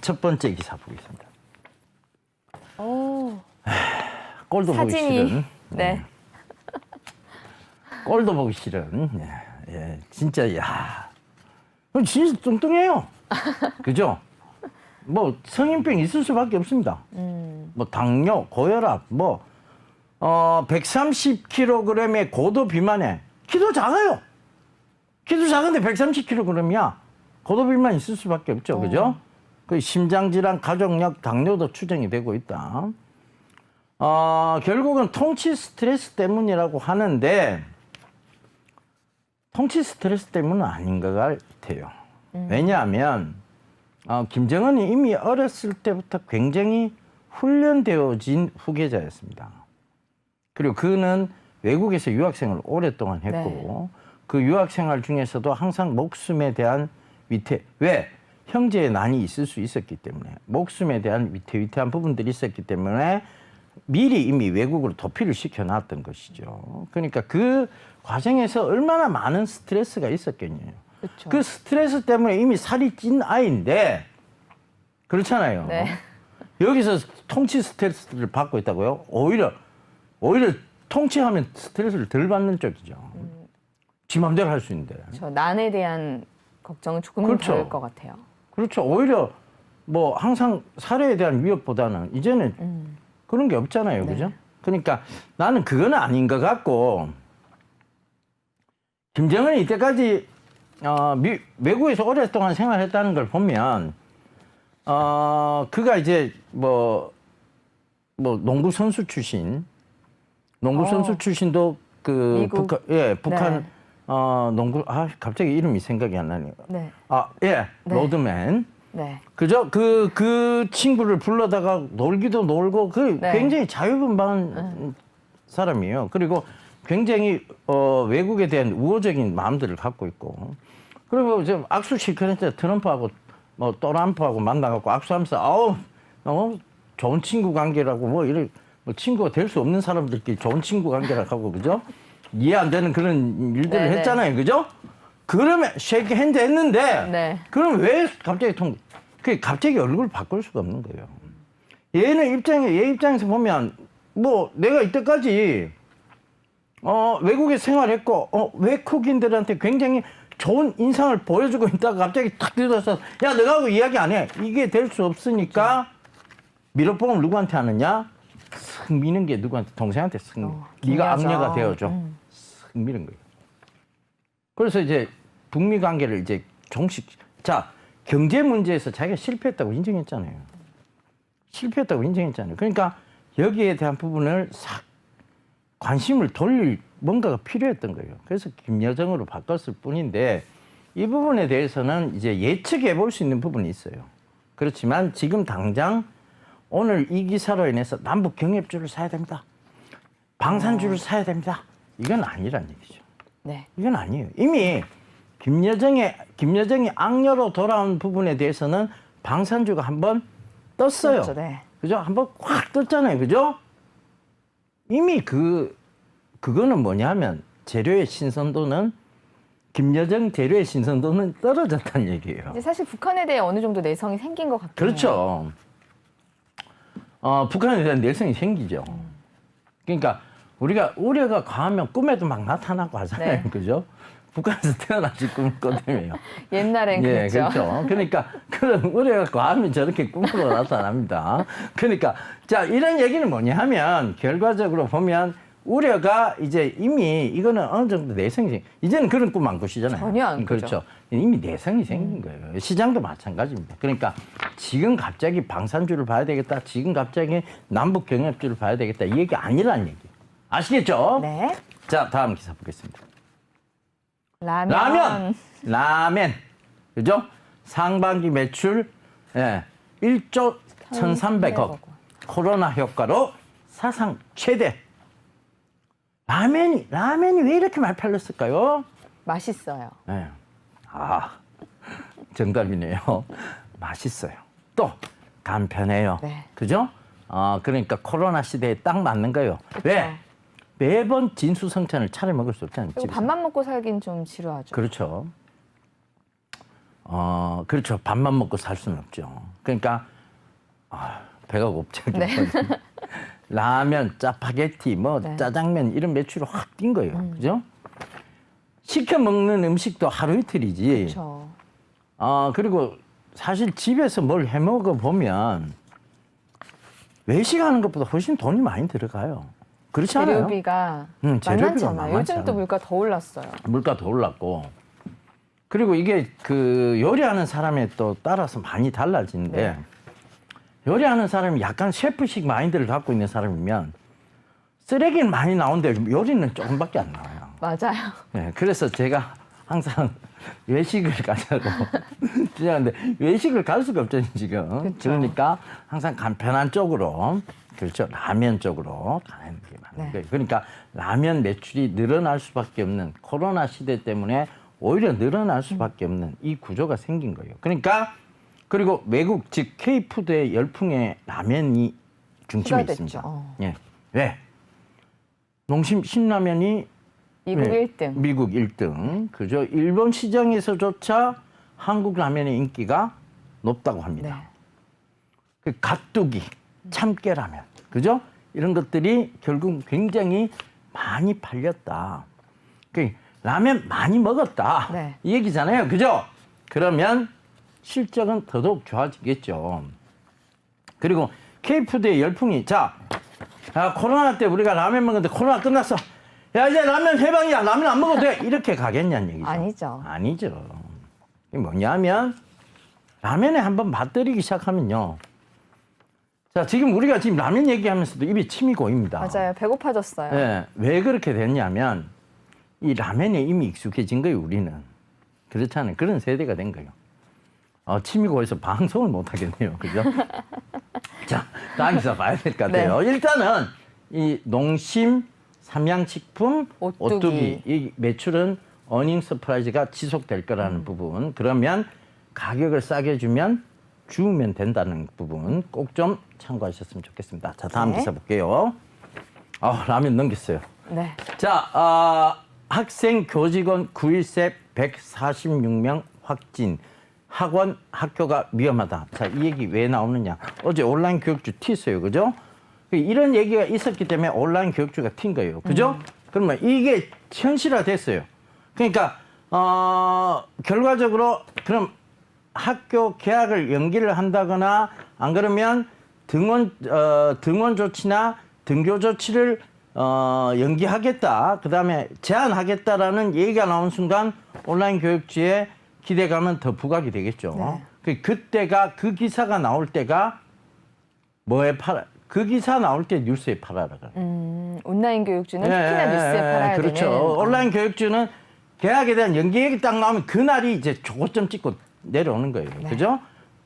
첫 번째 기사 보겠습니다. 오. 꼴도 보기 사진이. 싫은. 네. 꼴도 보기 싫은. 예, 진짜 야. 진짜 뚱뚱해요. 그죠? 뭐 성인병 있을 수밖에 없습니다. 뭐 당뇨, 고혈압, 130kg의 고도 비만에 키도 작아요. 키도 작은데 130kg이야. 고도 비만 있을 수밖에 없죠. 그죠? 그 심장질환, 가족력, 당뇨도 추정이 되고 있다. 결국은 통치 스트레스 때문이라고 하는데 통치 스트레스 때문은 아닌 것 같아요. 왜냐하면 김정은이 이미 어렸을 때부터 굉장히 훈련되어진 후계자였습니다. 그리고 그는 외국에서 유학생을 오랫동안 했고 그 유학생활 중에서도 항상 목숨에 대한 위태, 왜? 형제의 난이 있을 수 있었기 때문에 목숨에 대한 위태위태한 부분들이 있었기 때문에 미리 이미 외국으로 도피를 시켜놨던 것이죠. 그러니까 그 과정에서 얼마나 많은 스트레스가 있었겠냐요. 그쵸. 그 스트레스 때문에 이미 살이 찐 아이인데 그렇잖아요. 네. 여기서 통치 스트레스를 받고 있다고요? 오히려 통치하면 스트레스를 덜 받는 쪽이죠. 지 맘대로 할 수 있는데. 저 난에 대한 걱정은 조금 그렇죠. 덜 것 같아요. 그렇죠. 오히려 뭐 항상 살해에 대한 위협보다는 이제는 그런 게 없잖아요. 네. 그죠? 그러니까 나는 그건 아닌 것 같고 김정은이 이때까지 외국에서 오랫동안 생활했다는 걸 보면 그가 이제 뭐 농구 선수 출신, 농구 선수 출신도 그 미국. 북한 네. 농구 갑자기 이름이 생각이 안 나네요. 네. 네. 로드맨. 네. 그죠? 그 친구를 불러다가 놀기도 놀고 네. 굉장히 자유분방한 사람이에요. 그리고 굉장히 외국에 대한 우호적인 마음들을 갖고 있고 그리고 이제 악수 실컷했는데 트럼프하고 또람프하고 만나갖고 악수하면서 좋은 친구 관계라고 친구가 될 수 없는 사람들끼리 좋은 친구 관계라고 하고 그죠? 이해 안 되는 그런 일들을 네네. 했잖아요. 그죠? 그러면 쉐이크 핸드 했는데 네. 그럼 왜 갑자기 갑자기 얼굴을 바꿀 수가 없는 거예요. 얘 입장에서 보면 내가 이때까지 외국에 생활했고 외국인들한테 굉장히 좋은 인상을 보여주고 있다가 갑자기 탁 들어서 야 너하고 이야기 안 해. 이게 될 수 없으니까 밀어뽕을 누구한테 하느냐? 승미는 게 누구한테? 동생한테 승미. 네가 중요하죠. 악녀가 되어줘. 승미는 거예요. 그래서 이제 북미 관계를 이제 경제 문제에서 자기가 실패했다고 인정했잖아요. 그러니까 여기에 대한 부분을 관심을 돌릴 뭔가가 필요했던 거예요. 그래서 김여정으로 바꿨을 뿐인데 이 부분에 대해서는 이제 예측해 볼 수 있는 부분이 있어요. 그렇지만 지금 당장 오늘 이 기사로 인해서 남북 경협주를 사야 됩니다. 방산주를 사야 됩니다. 이건 아니란 얘기죠. 네. 이건 아니에요. 이미 김여정이 악녀로 돌아온 부분에 대해서는 방산주가 한번 떴어요. 그렇죠, 네. 그죠? 한번 확 떴잖아요. 그죠? 이미 그거는 뭐냐면 김여정 재료의 신선도는 떨어졌다는 얘기예요. 이제 사실 북한에 대해 어느 정도 내성이 생긴 것 같긴 해요. 그렇죠. 북한에 대한 내성이 생기죠. 그러니까 우리가 우려가 과하면 꿈에도 막 나타나고 하잖아요. 네. 그죠? 북한에서 태어나실 꿈을 꿔대며요. 옛날엔 예, 그랬죠. 그렇죠. 그러니까 그런 우려가 과하면 저렇게 꿈으로 나타납니다. 그러니까 자 이런 얘기는 뭐냐 하면 결과적으로 보면 우려가 이제 이미 이거는 어느 정도 내성이 이제는 그런 꿈 안 꾸시잖아요. 전혀 안 꾸죠. 그렇죠. 이미 내성이 생긴 거예요. 시장도 마찬가지입니다. 그러니까 지금 갑자기 방산주를 봐야 되겠다. 지금 갑자기 남북 경협주를 봐야 되겠다. 이 얘기 아니라는 얘기. 아시겠죠? 네. 자, 다음 기사 보겠습니다. 라면. 라멘. 그죠? 상반기 매출 1조 1,300억. 코로나 효과로 사상 최대. 라면이 왜 이렇게 많이 팔렸을까요? 맛있어요. 네. 정답이네요. 맛있어요. 또 간편해요. 네. 그죠? 그러니까 코로나 시대에 딱 맞는 거예요. 왜? 매번 진수성찬을 차려 먹을 수 없잖아요. 그리고 집에서. 밥만 먹고 살긴 좀 지루하죠. 그렇죠. 그렇죠. 밥만 먹고 살 수는 없죠. 그러니까 배가 고프죠. 네. 라면, 짜파게티, 뭐 네. 짜장면 이런 매출이 확 뛴 거예요. 그죠? 시켜 먹는 음식도 하루 이틀이지. 그렇죠. 그리고 사실 집에서 뭘 해 먹어 보면 외식하는 것보다 훨씬 돈이 많이 들어가요. 그렇지 않아요? 재료비가 재료비가 만만찮아요. 만만치 요즘 또 않아요. 물가 더 올랐어요. 물가 더 올랐고 그리고 이게 그 요리하는 사람에 또 따라서 많이 달라지는데 네. 요리하는 사람이 약간 셰프식 마인드를 갖고 있는 사람이면 쓰레기는 많이 나오는데 요리는 조금밖에 안 나와요. 맞아요. 네, 그래서 제가 항상 외식을 가자고 주장하는데 외식을 갈 수가 없잖아요 지금. 그쵸. 그러니까 항상 간편한 쪽으로 그렇죠 라면 쪽으로 가는 게 맞는 네. 거예요. 그러니까 라면 매출이 늘어날 수밖에 없는 코로나 시대 때문에 오히려 늘어날 수밖에 없는 이 구조가 생긴 거예요. 그러니까 그리고 외국 즉 K푸드의 열풍에 라면이 중심에 추가됐죠. 있습니다. 예. 왜? 농심 신라면이 미국 네, 1등. 미국 1등. 그죠? 일본 시장에서조차 한국 라면의 인기가 높다고 합니다. 네. 그 갓두기, 참깨라면. 그죠? 이런 것들이 결국 굉장히 많이 팔렸다. 그 라면 많이 먹었다. 네. 이 얘기잖아요. 그죠? 그러면 실적은 더더욱 좋아지겠죠. 그리고 K푸드의 열풍이 코로나 때 우리가 라면 먹었는데 코로나 끝났어. 야 이제 라면 해방이야. 라면 안 먹어도 돼. 이렇게 가겠냐는 얘기죠. 아니죠. 아니죠. 이게 뭐냐면 라면에 한번 맛들이기 시작하면요. 자 지금 우리가 지금 라면 얘기하면서도 입에 침이 고입니다. 맞아요. 배고파졌어요. 네, 왜 그렇게 됐냐면 이 라면에 이미 익숙해진 거예요. 우리는. 그렇잖아요. 그런 세대가 된 거예요. 침이 고여서 방송을 못 하겠네요. 그죠? 자, 다음 기사 봐야 될 것 같아요. 네. 일단은 이 농심 삼양식품 오뚜기 이 매출은 어닝 서프라이즈가 지속될 거라는 부분. 그러면 가격을 싸게 주면 주우면 된다는 부분 꼭 좀 참고하셨으면 좋겠습니다. 자, 다음 네. 기사 볼게요. 라면 넘겼어요. 네. 자, 학생 교직원 9일새 146명 확진. 학원, 학교가 위험하다. 자, 이 얘기 왜 나오느냐. 어제 온라인 교육주 튀었어요. 그죠? 이런 얘기가 있었기 때문에 온라인 교육주가 튄 거예요. 그죠? 그러면 이게 현실화됐어요. 그러니까, 결과적으로 그럼 학교 개학을 연기를 한다거나 안 그러면 등원 조치나 등교 조치를 연기하겠다. 그다음에 제한하겠다라는 얘기가 나온 순간 온라인 교육주의 기대감은 더 부각이 되겠죠. 네. 그때가 그 기사가 나올 때가 그 기사 나올 때 뉴스에 팔아라. 온라인 교육주는 특히나 뉴스에 팔아야 그렇죠. 되는. 온라인 교육주는 개학에 대한 연기 얘기 딱 나오면 그날이 이제 조고점 찍고 내려오는 거예요. 네. 그죠?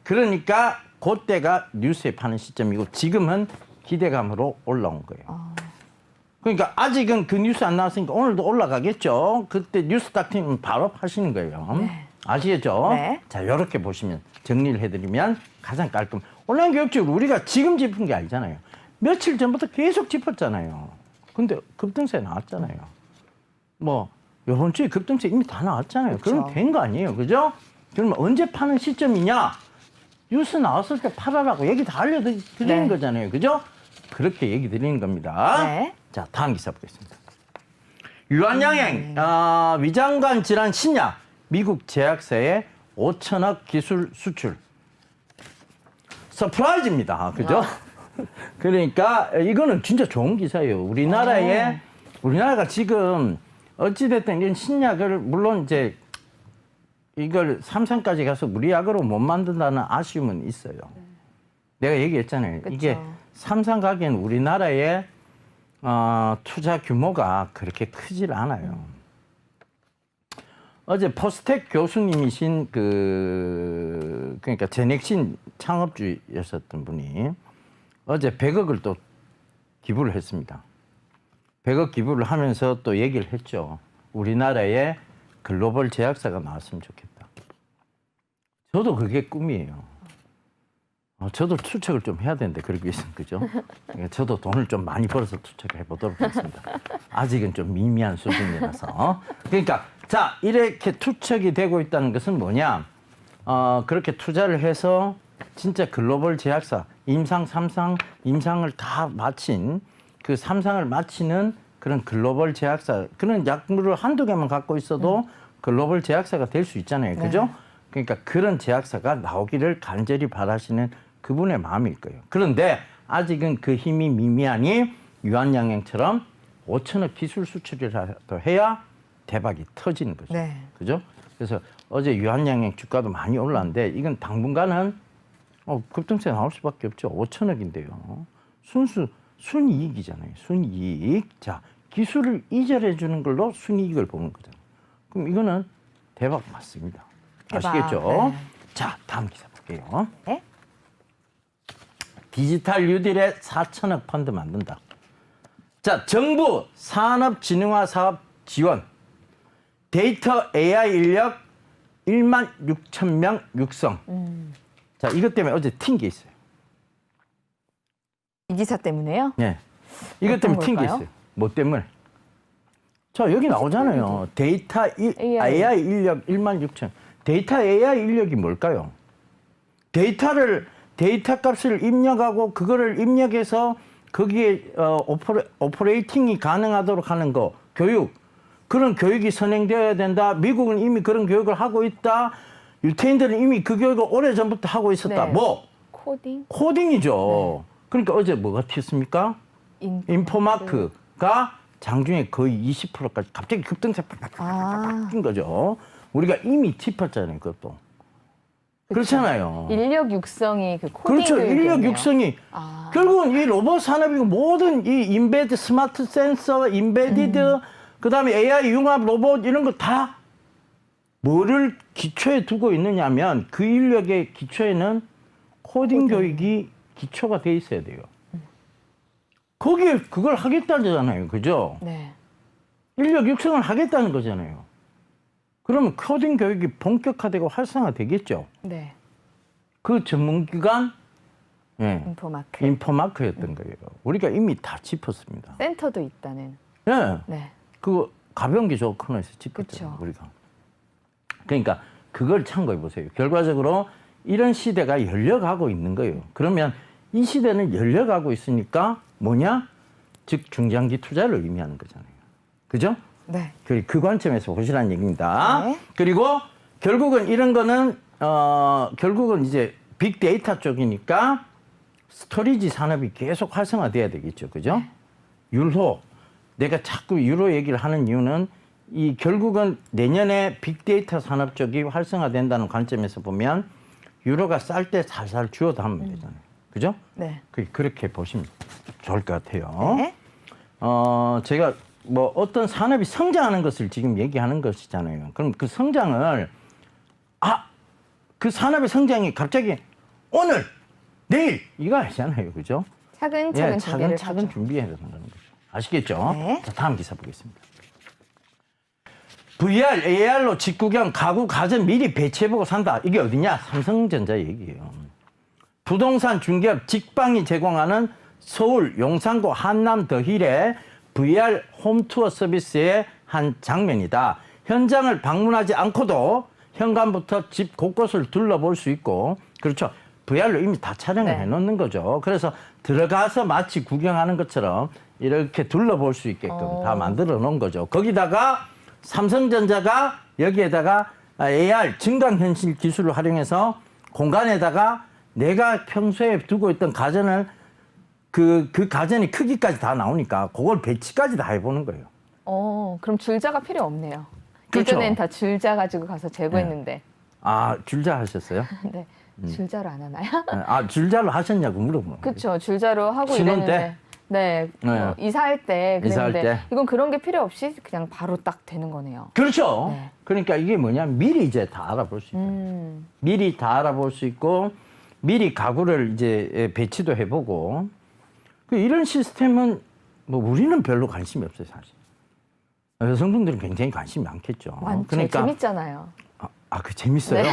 그러니까 그때가 뉴스에 파는 시점이고 지금은 기대감으로 올라온 거예요. 그러니까 아직은 그 뉴스 안 나왔으니까 오늘도 올라가겠죠. 그때 뉴스 딱 튀면 바로 파시는 거예요. 네. 아시겠죠? 네. 자, 이렇게 보시면 정리를 해드리면 가장 깔끔. 온라인 교육적으로 우리가 지금 짚은 게 아니잖아요. 며칠 전부터 계속 짚었잖아요. 근데 급등세 나왔잖아요. 뭐 이번 주에 급등세 이미 다 나왔잖아요. 그렇죠. 그럼 된 거 아니에요. 그죠? 그러면 언제 파는 시점이냐? 뉴스 나왔을 때 팔아라고 얘기 다 알려드리는 네. 거잖아요. 그죠? 그렇게 얘기 드리는 겁니다. 네. 자, 다음 기사 보겠습니다. 유한양행 위장관 질환 신약 미국 제약사에 5천억 기술 수출. 서프라이즈입니다. 그죠? 그러니까 이거는 진짜 좋은 기사예요. 우리나라가 지금 어찌됐든 이런 신약을 물론 이제 이걸 삼성까지 가서 우리 약으로 못 만든다는 아쉬움은 있어요. 내가 얘기했잖아요. 그쵸. 이게 삼성 가기엔 우리나라의 투자 규모가 그렇게 크질 않아요. 어제 포스텍 교수님이신 그러니까 제넥신 창업주였었던 분이 어제 100억을 또 기부를 했습니다. 100억 기부를 하면서 또 얘기를 했죠. 우리나라에 글로벌 제약사가 나왔으면 좋겠다. 저도 그게 꿈이에요. 저도 투척을 좀 해야 되는데 그러기 위해서는 그죠? 저도 돈을 좀 많이 벌어서 투척을 해보도록 하겠습니다. 아직은 좀 미미한 수준이라서. 그러니까 자 이렇게 투척이 되고 있다는 것은 뭐냐? 그렇게 투자를 해서 진짜 글로벌 제약사 임상, 3상, 임상을 다 마친 그 3상을 마치는 그런 글로벌 제약사 그런 약물을 한두 개만 갖고 있어도 글로벌 제약사가 될 수 있잖아요. 그죠? 그러니까 그런 제약사가 나오기를 간절히 바라시는 그분의 마음일 거예요. 그런데 아직은 그 힘이 미미하니 유한양행처럼 5천억 기술 수출이라도 해야 대박이 터지는 거죠. 네. 그죠? 그래서 어제 유한양행 주가도 많이 올랐는데 이건 당분간은 급등세 나올 수밖에 없죠. 5천억인데요. 순이익이잖아요. 순이익. 자, 기술을 이전해 주는 걸로 순이익을 보는 거잖아요. 그럼 이거는 대박 맞습니다. 대박. 아시겠죠? 네. 자, 다음 기사 볼게요. 네? 디지털 뉴딜에 4천억 펀드 만든다. 자, 정부 산업진흥화 사업 지원. 데이터 AI 인력 1만 6천 명 육성. 자, 이것 때문에 어제 튄 게 있어요. 이 기사 때문에요? 네. 이것 때문에 튄 게 걸까요? 있어요. 뭐 때문에? 자, 여기 나오잖아요. 데이터 AI 인력 1만 6천. 데이터 AI 인력이 뭘까요? 데이터 값을 입력하고 그거를 입력해서 거기에 오퍼레이팅이 가능하도록 하는 거, 교육. 그런 교육이 선행되어야 된다. 미국은 이미 그런 교육을 하고 있다. 유태인들은 이미 그 교육을 오래전부터 하고 있었다. 네. 뭐? 코딩? 코딩이죠. 그러니까 어제 뭐가 튀었습니까? 인포마크가 장중에 거의 20%까지 갑자기 급등세 팍팍팍팍 뛴 거죠. 우리가 이미 짚었잖아요, 그것도. 그렇잖아요. 인력 육성이 그 코딩 그렇죠. 인력 교육이었네요. 육성이 결국은 이 로봇 산업이고 모든 이 인베드 스마트 센서, 인베디드, 그다음에 AI 융합 로봇 이런 거 다 뭐를 기초에 두고 있느냐면 그 인력의 기초에는 코딩 교육이 기초가 돼 있어야 돼요. 거기에 그걸 하겠다잖아요. 그죠? 네. 인력 육성을 하겠다는 거잖아요. 그러면 코딩 교육이 본격화되고 활성화되겠죠. 네. 그 전문기관 인포마크. 인포마크였던 거예요. 우리가 이미 다 짚었습니다. 센터도 있다는. 예. 네. 그거 가벼운 게 좋고 코너에서 짚었잖아요. 그쵸. 우리가. 그러니까 그걸 참고해 보세요. 결과적으로 이런 시대가 열려가고 있는 거예요. 그러면 이 시대는 열려가고 있으니까 뭐냐? 즉 중장기 투자를 의미하는 거잖아요. 그죠? 네. 그 관점에서 보시라는 얘기입니다. 네. 그리고 결국은 이런 거는 결국은 이제 빅데이터 쪽이니까 스토리지 산업이 계속 활성화돼야 되겠죠. 그죠? 유로. 내가 자꾸 유로 얘기를 하는 이유는 이 결국은 내년에 빅데이터 산업 쪽이 활성화된다는 관점에서 보면 유로가 쌀 때 살살 주워 담으면 되잖아요. 그죠? 네. 그렇게 보시면 좋을 것 같아요. 네. 제가 뭐 어떤 산업이 성장하는 것을 지금 얘기하는 것이잖아요. 그럼 그 성장을 그 산업의 성장이 갑자기 오늘, 내일 이거 아니잖아요. 그죠? 차근차근 준비를 차근차근 하죠. 준비해야 된다는 거죠. 아시겠죠? 네. 자, 다음 기사 보겠습니다. VR, AR로 직구경, 가구, 가전 미리 배치해보고 산다. 이게 어디냐? 삼성전자 얘기예요. 부동산 중개업 직방이 제공하는 서울 용산구 한남 더힐의 VR 홈투어 서비스의 한 장면이다. 현장을 방문하지 않고도 현관부터 집 곳곳을 둘러볼 수 있고, 그렇죠. VR로 이미 다 촬영을 네. 해놓는 거죠. 그래서 들어가서 마치 구경하는 것처럼 이렇게 둘러볼 수 있게끔 다 만들어 놓은 거죠. 거기다가 삼성전자가 여기에다가 AR 증강현실 기술을 활용해서 공간에다가 내가 평소에 두고 있던 가전을 그 가전이 크기까지 다 나오니까 그걸 배치까지 다 해보는 거예요. 그럼 줄자가 필요 없네요. 그렇죠. 예전엔 다 줄자 가지고 가서 제거했는데. 줄자 하셨어요? 네. 줄자로 안 하나요? 줄자로 하셨냐고 물어보는 거예요. 그렇죠. 줄자로 하고 신혼 이랬는데. 때? 네. 네. 이사할 때 이사할 그랬는데 때? 이건 그런 게 필요 없이 그냥 바로 딱 되는 거네요. 그렇죠. 네. 그러니까 이게 뭐냐, 미리 이제 다 알아볼 수 있다. 미리 다 알아볼 수 있고 미리 가구를 이제 배치도 해보고 이런 시스템은 뭐 우리는 별로 관심이 없어요, 사실. 여성분들은 굉장히 관심이 많겠죠. 많죠. 재밌잖아요. 그 재밌어요?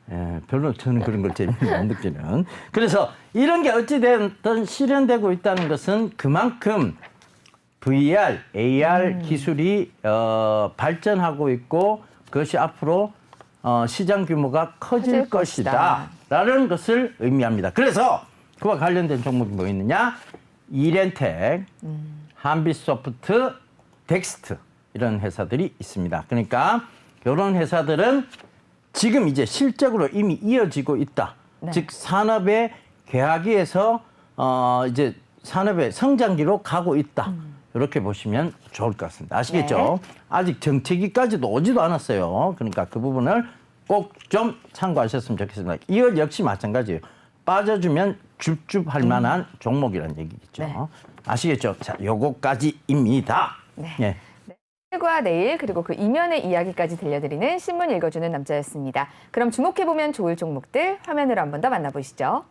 예, 별로 저는 그런 걸 재미를 못 느끼는. 그래서 이런 게 어찌됐든 실현되고 있다는 것은 그만큼 VR, AR 기술이 발전하고 있고 그것이 앞으로 시장 규모가 커질 커질 것이다. 것이다라는 것을 의미합니다. 그래서 그와 관련된 종목이 뭐 있느냐? 이렌텍, 한빛소프트, 덱스트 이런 회사들이 있습니다. 그러니까 이런 회사들은 지금 이제 실적으로 이미 이어지고 있다. 네. 즉 산업의 개화기에서 이제 산업의 성장기로 가고 있다. 이렇게 보시면 좋을 것 같습니다. 아시겠죠? 네. 아직 정체기까지도 오지도 않았어요. 그러니까 그 부분을 꼭 좀 참고하셨으면 좋겠습니다. 2월 역시 마찬가지예요. 빠져주면 줍줍할 만한 종목이라는 얘기겠죠. 네. 아시겠죠? 자, 요거까지입니다. 네. 예. 오늘과 내일 그리고 그 이면의 이야기까지 들려드리는 신문 읽어주는 남자였습니다. 그럼 주목해보면 좋을 종목들 화면으로 한 번 더 만나보시죠.